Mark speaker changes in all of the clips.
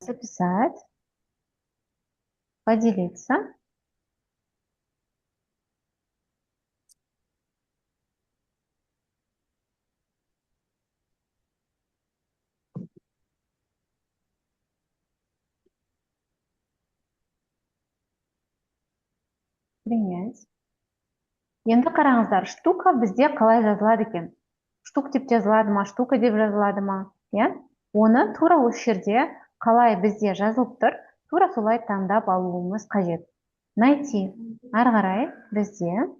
Speaker 1: Записать, поделиться. Принять. Енді қараңыздар, штука бізде қалай жазылады екен? Штук деп жазылады ма, штука деп жазылады ма? Иә? Оны тура осы жерде қалай бізде жазылып тұр, тура солай таңдап алуымыз қажет. Найти. Ары қарай бізде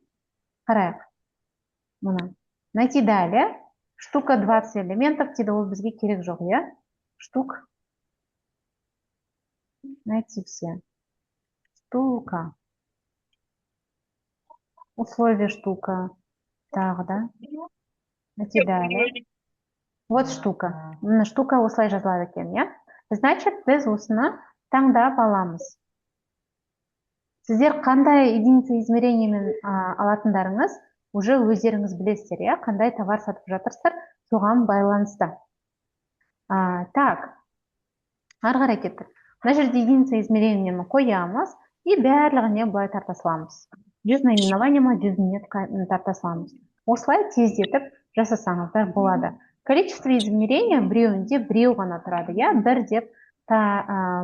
Speaker 1: қарайық. Мұны. Найти далее. Штука 20 элементов дейді, ол бізге керек жоқ, иә? Штук. Найти все. Штука. Условие штука. Тағы да. Найти далее. Вот штука. Мына штука осылай жазылады екен, иә? Значит, біз осыны таңдап аламыз. Сіздер қандай единица измерениемен алатындарыңыз уже өздеріңіз білесіздер, иә? Қандай товар сатып жатырсыздар, соған байланысты. Так, ары қарай кеттік. Мына жерде единица измерениені қоямыз и барлығына былай тарта саламыз. 100 наименование ма, 100 тарта саламыз. Осылай тездетіп жасасаңыздар болады. Количество измерения біреуінде біреу ғана тұрады, иә? Бір деп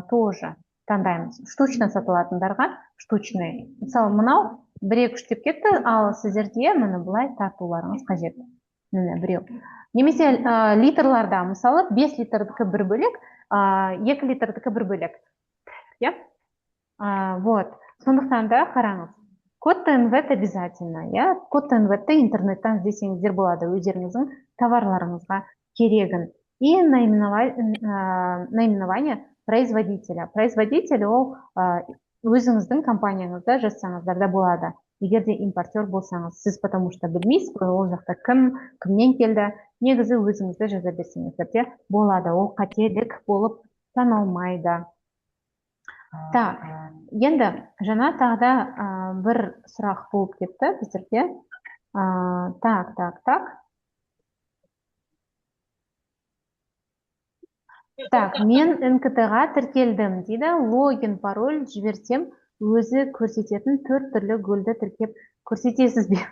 Speaker 1: тоже таңдаймыз. Штучно сатылатындарға штучный. Мысалы, мынау 1-2 деп кетті, ал сіздерде мұны былай тартуларыңыз қажет. Міне біреу. Немесе литрларда, мысалы, 5 литрдікі бір бөлек, 2 литрдікі бір бөлек. Иә? Вот. Сондықтан да қараңыз. Код ТНВ обязательно, иә? Код ТНВ-ті интернеттен іздесеңіздер болады, өздеріңіздің товарларыңызға керегін. И наименование производителя. Производитель ол өзіңіздің компанияңызда жазсаңыздар да болады. Егер де импортер болсаңыз, сіз потому что білмейсіз, ол жақта кімнен келді, негізі өзіңізді жаза берсеңіздер де болады. Ол қателік болып саналмайды. Так, енді жаңа тағда бір сұрақ болып кетті біздерге. Так. Так, мен НКТ-ға тіркелдім дейді, логин, пароль жіберсем, өзі көрсететін 4 түрлі гүлді тіркеп көрсетесіз бе?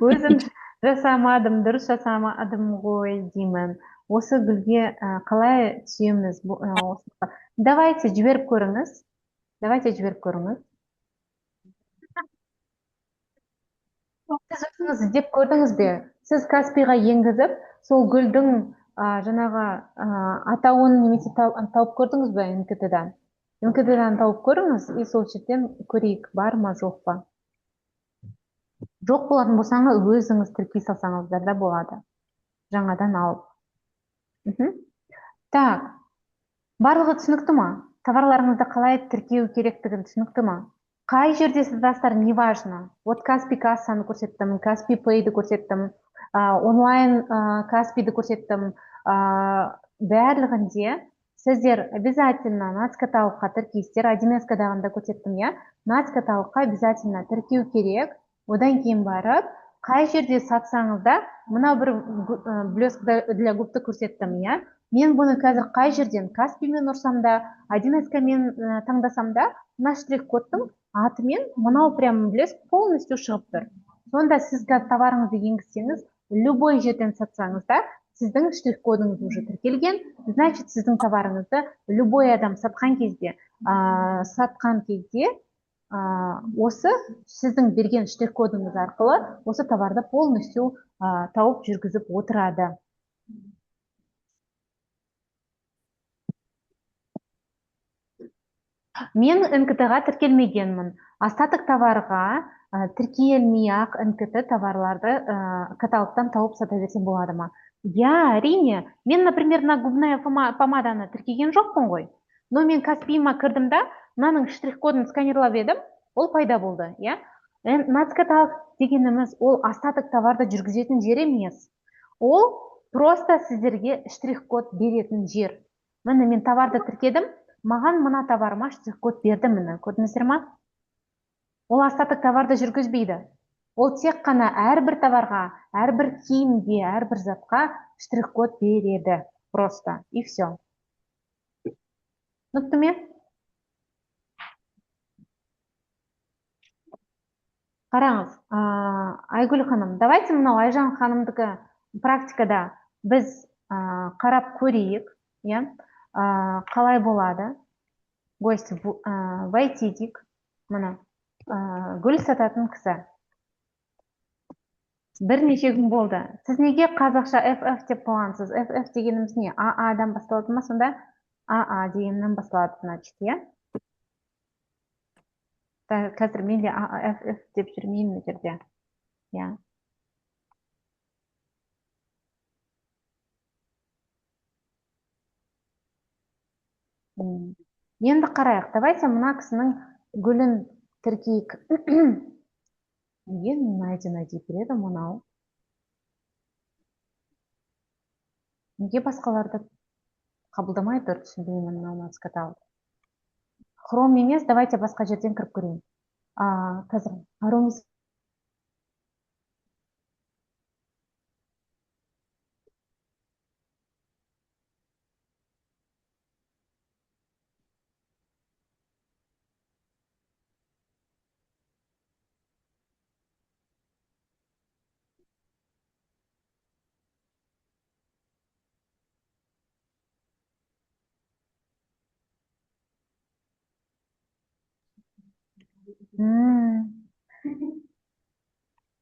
Speaker 1: Өзім жасамадым, дұрыс жасамадым ғой деймін. Осы гүлге қалай түсеміз? Давайте жіберіп көріңіз. Сіз өзіңіз іздеп көрдіңіз бе? Сіз Каспиға енгізіп, сол гүлдің жаңағы атауын немесе тауып көрдіңіз бе НКТ-дан? НКТ-дан тауып көріңіз, и сол жерден көрейік, бар ма, жоқ па? Жоқ болатын болсаңыз, өзіңіз тіркей салсаңыздар да болады. Жаңадан алып. Так, барлығы түсінікті ма? Товарларыңызды қалай тіркеу керектігін түсінікті ма? Қай жерде сіздастар, не важно. Вот Каспи кассаны көрсеттім, Каспи Пейді көрсеттім, онлайн Каспиді көрсеттім. Барлығында сіздер обязательно нацкаталогқа тіркейсіздер. 1С-дағында көрсеттім, я. Нацкаталогқа обязательно тіркеу керек. Одан кейін барып, қай жерде сатсаңызда, мына бір блеска для губты көрсеттім, я. Мен бұны қазір қай жерден Каспимен ұрсам да, 1С-мен таңдасам да, мына штрих-кодтың атымен мынау прям блеск полностью шығып тұр. Сонда сіз товарыңызды енгізсеңіз, любой жерден сатсаңыз да, сіздің штрих-кодыңыз уже тіркелген, значит, сіздің товарыңызды любой адам сатқан кезде, осы сіздің берген штрих-кодыңыз арқылы осы товарды полностью тауып жүргізіп отырады. Мен НКТ-ға тіркелмегенмін. Остаток товарға тіркелмей-ақ НКТ товарларды каталогтан тауып сата берсем болады ма? Я, әрине. Мен, например, на губная помаданы тіркеген жоқпын ғой. Но мен Каспиіма кірдім да, мынаның штрих-кодын сканерлап едім, ол пайда болды. Нацкаталог дегеніміз ол остаток товарды жүргізетін жер емес. Ол просто сіздерге штрих-код беретін жер. Міне мен товарды тіркедім, маған мына товарыма штрих-код берді, міне, көрдіңіздер ма? Ол остаток товарды жүргізбейді. Ол тек қана әрбір товарға, әрбір киімге, әрбір затқа штрих-код береді. Просто. И все. Нүкті ме? Қараңыз, Айгүл ханым, давайте мынау Айжан ханымдікі практикада біз қарап көрейік, иә? Қалай болады? Гость войти дейік, мына гүл сататын кісі. Бірнеше күн болды. Сіз неге қазақша FF деп қойғансыз? FF дегеніміз не? ААдан басталады ма сонда? АА дегеннен басталады, значит, иә? Қазір мен де FF деп жүрмеймін бұл жерде. Иә. Енді қарайық. Давайте мына кісінің гүлін тіркейік. Неге найди береді мынау? Неге басқаларды қабылдамайды, түсінбеймін мынау каталог. Хром емес, давайте басқа жерден кіріп көрейін. Қазір қарауымыз.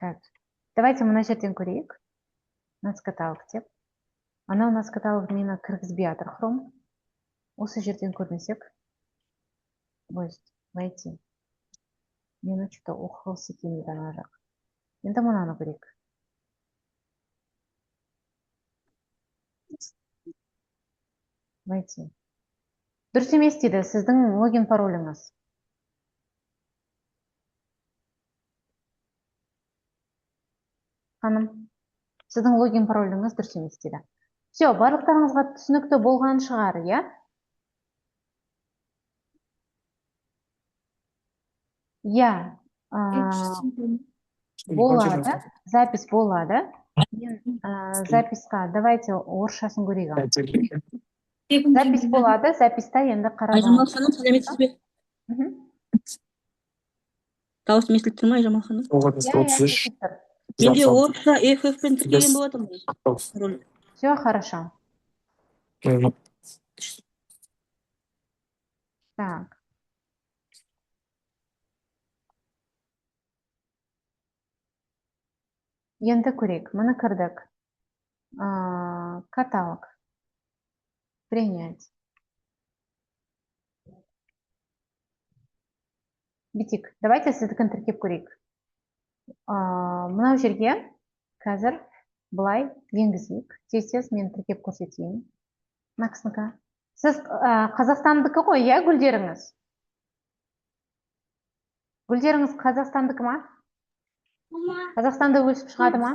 Speaker 1: Так, давайте мына жерден көрейік. Нас каталог деп. Анау нас каталог мені кіргізбей жатыр хром. Осы жерден көрмесек. Войти. Мені что-то оқығысы келмейді ана жақ. Енді мынаны көрейік. Войти. Дұрыс емес дейді сіздің логин пароліңіз. Ханым, сіздің логин пароліңіз дұрыс емес дейді. Все, барлықтарыңызға түсінікті болған шығар, иә? Иә, болады, запись болады. Мен записқа, давайте орысшасын көрейік. Запись болады, записта енді қарап.
Speaker 2: Айжамал ханым, сәлеметсіз бе? Дауыс естіліп тұр ма, Айжамал ханым? Менде орысша FF-пен тіркеген болатын.
Speaker 1: Все хорошо. Так. Енді көрейік. Мұны кірдік. Каталог. Принять. Битик, давайте сіздікін тіркеп көрейік. Мынау жерге қазір бұлай енгізейік. Тез мен тіркеп көрсетейін. Максныка. Сіз Қазақстандікі ғой, иә, гүлдеріңіз? Гүлдеріңіз Қазақстандікі ма? Қазақстанда өсіп шығады ма?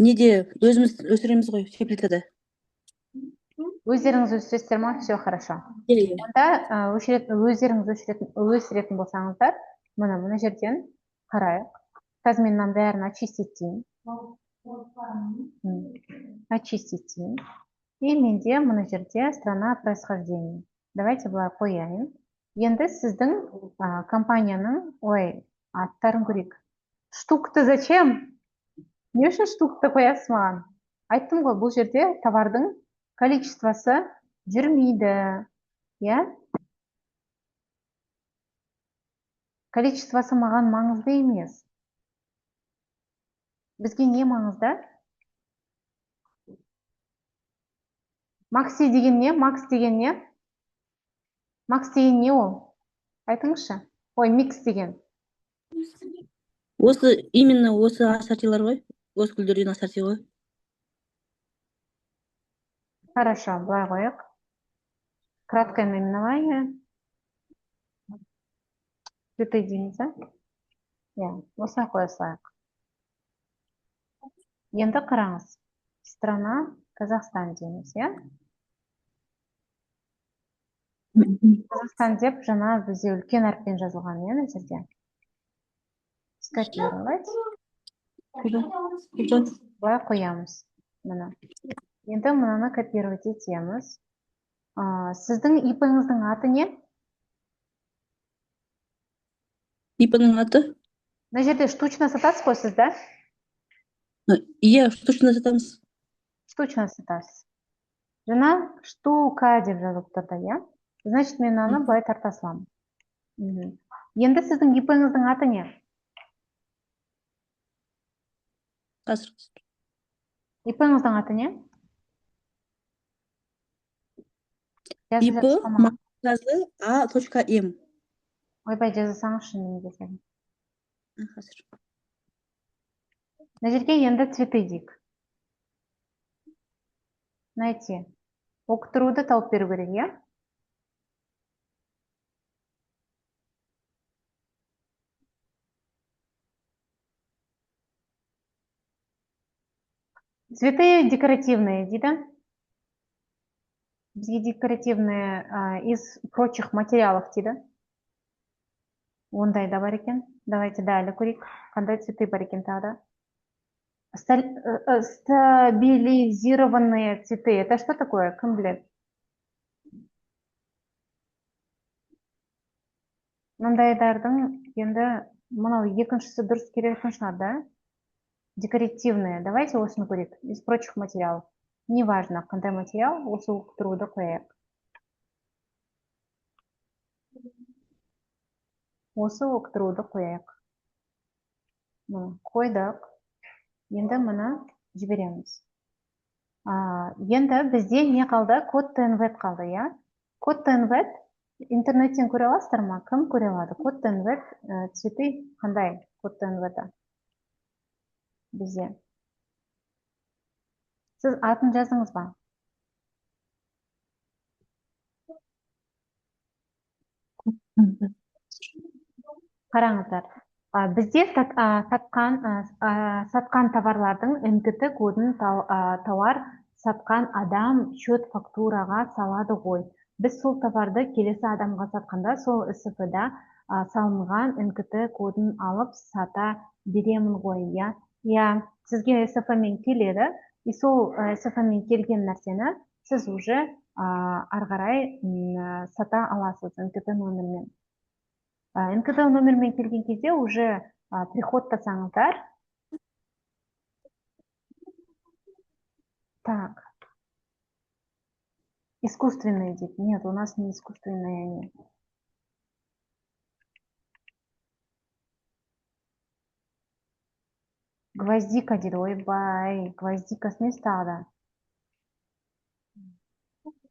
Speaker 2: Неде өзіміз өсіреміз ғой, теплицада.
Speaker 1: Өздеріңіз өсіресіздер ма? Все хорошо. Онда өздеріңіз өсіретін болсаңыздар, мына жерден қарайық. Қазір мен мынаны бәрін очистить дейін. Очистить дейін. И менде мына жерде страна происхождения. Давайте бұлай қояйын. Енді сіздің компанияның аттарын көрейік. Штук-то зачем? Не үшін штук-то қоясыз маған? Айттым ғой, бұл жерде товардың количествосы жүрмейді. Я? Количествосы маған маңызды емес. Бізге не маңызды? Макси деген не? Макс деген не? Макс деген не ол? Айтыңызшы. Микс деген.
Speaker 2: Именно осы ассортилар ғой. Осы гүлдерден ассорти ғой.
Speaker 1: Хорошо, былай қойық. Краткое наименование. Что-то единица. Осылай қоя салайық. Енді қараңыз. Страна Казахстан дейміз, иә? Казахстан деп жаңа бізде үлкен әріппен жазылған, иә, мына жерде. Скопировать. Былай қоямыз. Енді мынаны копировать етеміз. Сіздің ИП-іңіздің аты не?
Speaker 2: ИП-ның аты?
Speaker 1: Мына жерде штучно сатасыз ғой сіз, да?
Speaker 2: Иә, штучно сатамыз.
Speaker 1: Штучно сатасыз. Жаңа штука деп жазылып тұрды, иә? Значит, мен аны былай тарта саламын. Енді сіздің ИП-іңіздің аты не?
Speaker 2: Қазір.
Speaker 1: ИП-іңіздің аты не?
Speaker 2: ИП марказы A.M.
Speaker 1: Ойбай, жазасаңызшы мен десем.
Speaker 2: Қазір.
Speaker 1: Мына жерге енді цветы дейік. Найти. Оқытыруды тауып беру керек, иә? Цветы декоративные дейді. Бізге декоративные из прочих материалов дейді. Ондай да бар екен. Давайте далі көрейік. Қандай цветы бар екен тағы да? Стабилизированные цветы. Это что такое? Кім біледі? Мұндайдардың енді мынау екіншісі дұрыс келетін шығар, да? Декоративные. Давайте осыны көрейік. Из прочих материалов. Неважно, қандай материал, осы оқытыруды қояйық. Осы оқытыруды қояйық. Қойдық. Енді мұны жібереміз. Енді бізде не қалды? Код TNVET қалды, иә? Код TNVET интернеттен көре аласыздар ма? Кім көре алады? Код TNVET цветы қандай? Код TNVET бізде. Сіз атын жаздыңыз ба? Қараңыздар. Бізде сатқан товарлардың НКТ кодын тауар сатқан адам счет фактураға салады ғой. Біз сол товарды келесі адамға сатқанда сол СФ-да салынған НКТ кодын алып сата беремін ғой, иә? Иә, сізге СФ-мен келеді, и сол СФ-мен келген нәрсені сіз уже арғарай сата аласыз НКТ номермен. НКТ номермен келген кезде уже приходтасаңыздар. Так. Искусственные дейді. Нет, у нас не искусственные они. Гвоздика дейді. Ойбай, гвоздикасын тағы.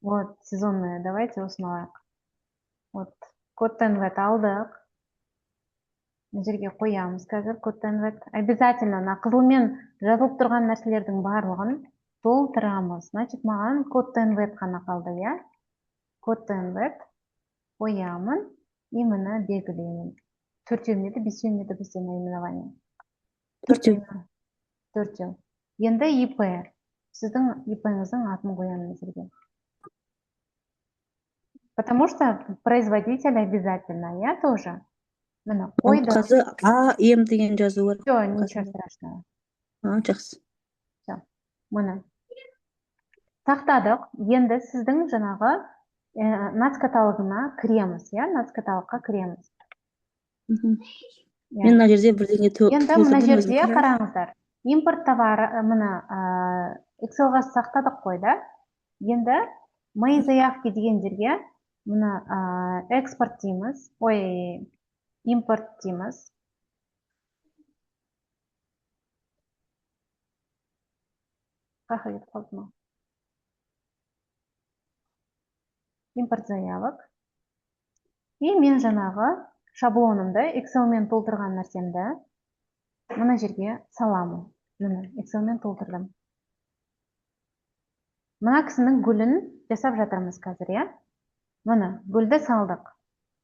Speaker 1: Вот, сезонные. Давайте осыны алайық. Вот, код TNVET алдық. Мына жерге қоямыз қазір код TNVET. Обязательно қызылмен жазылып тұрған нәрселердің барлығын толтырамыз. Значит, маған код TNVET қана қалды, иә? Код TNVET қоямын, и мұны белгілеймін. 4 еді, 5 еді бізде наименование. 4. Енді ИП. Сіздің ИП-іңіздің атын қоямын жерге. Потому что производитель обязательно, я тоже. Міне, қойды.
Speaker 2: Марказы A.M. деген жазу бар.
Speaker 1: Все, ничего страшного.
Speaker 2: Жақсы.
Speaker 1: Все. Міне. Сақтадық. Енді сіздің жаңағы нац каталогына кіреміз, иә? Нац каталогқа кіреміз.
Speaker 2: Мен мына жерде бірдеңе толтырдым.
Speaker 1: Енді мына жерде қараңыздар. Импорт товары, мына Excel-ға сақтадық қой, да? Енді мои заявки деген жерге мына экспорт дейміз. Ой, импорт дейміз. Қақа кетіп қалды ма? Импорт заявок. И мен жаңағы шаблонымды, Excel-мен толтырған нәрсемді мына жерге саламын. Міне, Excel-мен толтырдым. Мына кісінің гүлін жасап жатырмыз қазір, иә? Міне, гүлді салдық.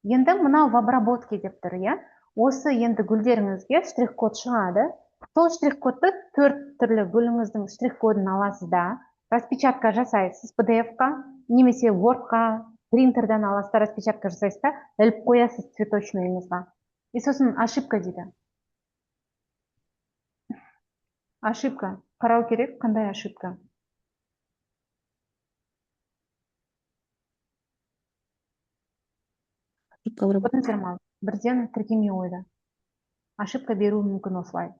Speaker 1: Енді мынау в обработке деп тұр, иә? Осы енді гүлдеріңізге штрих-код шығады. Сол штрих-кодты 4 түрлі гүліңіздің штрих-кодын аласыз да, распечатка жасайсыз PDF-қа, немесе Word-қа, принтерден аласыз, распечатка жасайсыз да, іліп қоясыз цветочныйыңызға. И сосын ошибка дейді. Ошибка. Қарау керек, қандай ошибка?
Speaker 2: Ошибка обработки.
Speaker 1: көрдіңіздер ме? Бірден тіркемей қойды. Ошибка беруі мүмкін осылай.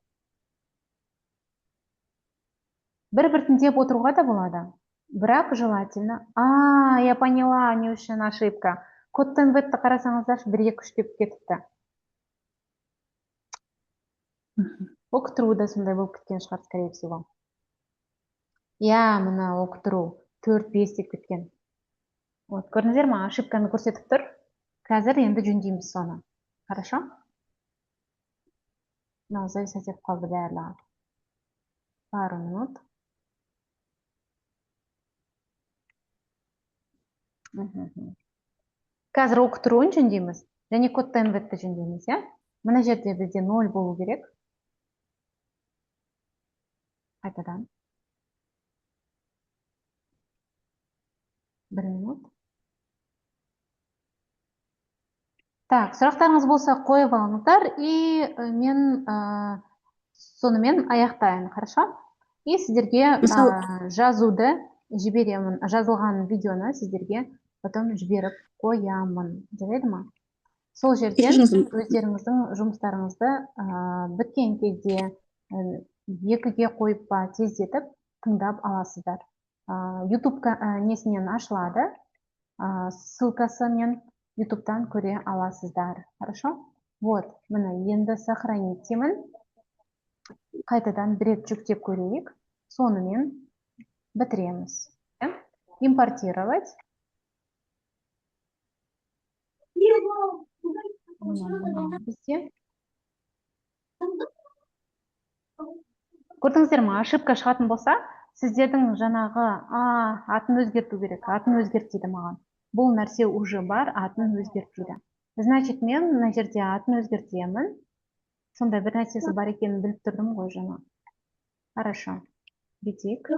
Speaker 1: Біртіндеп отыруға да болады. Бірақ желательно. Я поняла, не үшін ошибка. Кодтан бетті қарасаңыздаршы, 1-2-3 деп кетіпті. Оқытыру да сондай болып кеткен шығар, скорее всего. Мына оқытыру 4-5 деп кеткен. Вот, көрдіңіздер ме? Ошибканы көрсетіп тұр. Қазір енді жөндейміз соны. Хорошо? Мынау зависать етіп қалды барлығы. Пару минут. Қазір оқытыруын жөндейміз. Және кодты нвтті жөндейміз, Мына жерде бізде 0 болу керек. Қайтадан. 1 минут. Так, сұрақтарыңыз болса қойып алыңыздар, и мен сонымен аяқтайын, хорошо? И сіздерге жазуды жіберемін, жазылған видеоны сіздерге потом жіберіп қоямын. Жарайды ма? Сол жерден өздеріңіздің жұмыстарыңызды біткен кезде 2-ге қойып па тездетіп тыңдап аласыздар. YouTube несінен ашылады, ссылкасы мен YouTube'дан көре аласыздар. Хорошо? Вот, мына енді сохранить деймін. Қайтадан бір рет жүктеп көрейік. Сонымен бітіреміз. Импортировать. Көрдіңіздер ме? Ошибка шығатын болса, сіздердің жаңағы атын өзгерту керек, атын өзгерт дейді маған. Бұл нәрсе уже бар, атын өзгерт дейді. Значит, мен мына жерде атын өзгертемін. Сондай бір нәрсесі бар екенін біліп тұрдым ғой жаңа. Хорошо. Бүйтейік.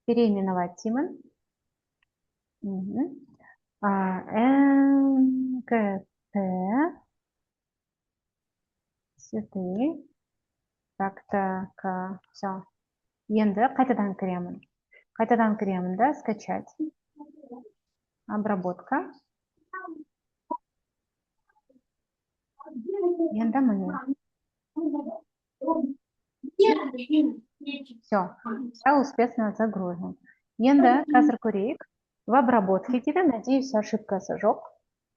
Speaker 1: Переименовать деймін. НКТ сюда. Так, все. Енді қайтадан кіремін. Қайтадан кіремін да, скачать. Обработка. Енді міне. Все. Успешно загружен. Енді қазір көрейік. В обработке дейді, надеюсь, ошибкасы жоқ.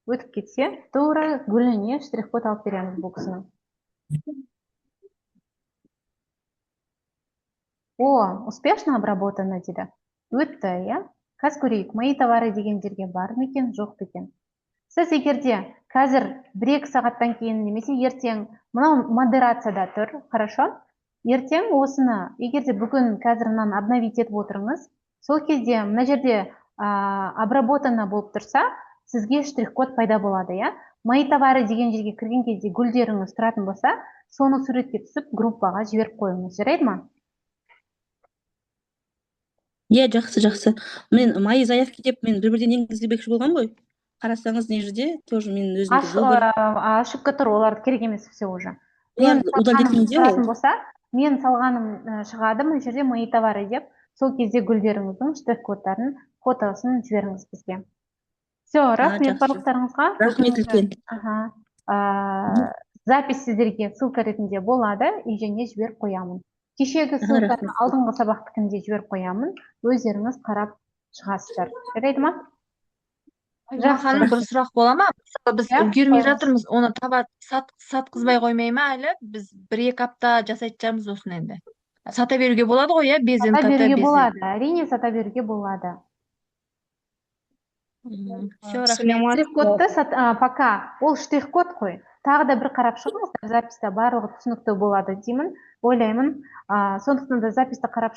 Speaker 1: Өтіп кетсе, тура гүліне штрих-код алып береміз бұл кісінің. Успешно обработано дейді. Өтті, Қазір көрейік, мои товары деген жерге бар ма екен, жоқ екен. Сіз егерде қазір 1-2 сағаттан кейін немесе ертең, мынау модерацияда тұр, хорошо? Ертең осыны, егерде бүгін қазірінен обновить етіп отырыңыз, сол кезде мына жерде обработано болып тұрса, сізге штрих-код пайда болады, Мои товары деген жерге кірген кезде гүлдеріңіз тұратын болса, соны суретке түсіп, группаға жіберіп қойыңыз, жарайды ма?
Speaker 2: Жақсы. Мен мои заявки деп мен бір-бірден енгізбекші болған ғой. Қарасаңыз не жерде, тоже мен өзімді
Speaker 1: ошибка тұр, оларды керек емес все уже.
Speaker 2: Олар удалитын
Speaker 1: болса, мен салғаным шығады, мына жерде мои товары деп, сол кезде гүлдеріңіздің штрих-кодтарын, фотосын жіберіңіз бізге. Все, рахмет барлықтарыңызға.
Speaker 2: Рахмет үлкен.
Speaker 1: Запись сіздерге ссылка ретінде болады, и және жіберіп қоямын. Кешегі ссылканы алдыңғы сабақтықінде жіберіп қоямын, өздеріңіз қарап шығасыздар. Жарайды ма?
Speaker 3: Ханым, бір сұрақ бола ма? Біз үлгермей жатырмыз, оны сатқызбай қоймай ма әлі? Біз 1-2 апта жасайтын осыны енді. Сата беруге болады ғой, без НКТ?
Speaker 1: Сата беруге болады, әрине сата беруге болады.
Speaker 3: Все, рахмет.
Speaker 1: Штрих-кодты пока, ол штрих-код қой. Тағы да бір қарап шығыңыздар, записта барлығы түсінікті болады деймін, ойлаймын. Сондықтан да записті қарап